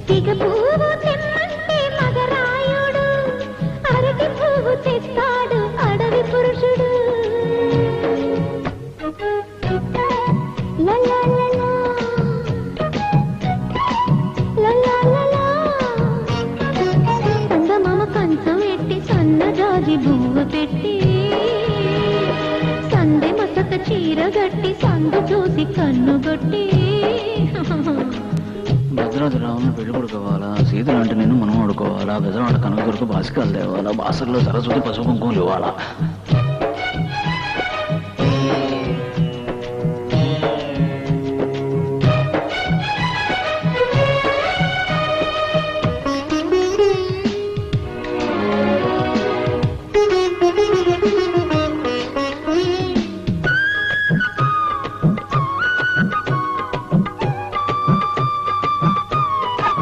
తీగ పువ్వు తెమ్మంటే మగరాయుడు, అరటి పువ్వు తెస్తాడు అడవి పురుషుడు. సంగమామ కంచం ఎట్టి సన్నజాజి పువ్వు పెట్టి, సందె మసక చీర గట్టి సందు చూసి కన్నుగొట్టి. భద్రాద్రి రావులను పెళ్లి కొడుకోవాలా, సీతలు అంటే నేను మనం ఆడుకోవాలా, బెజవాడ కనక కొరకు బాసికాలు తేవాలా, బాసర్లో సరస్వతి పసుపు కుంకుమలు ఇవ్వాలా.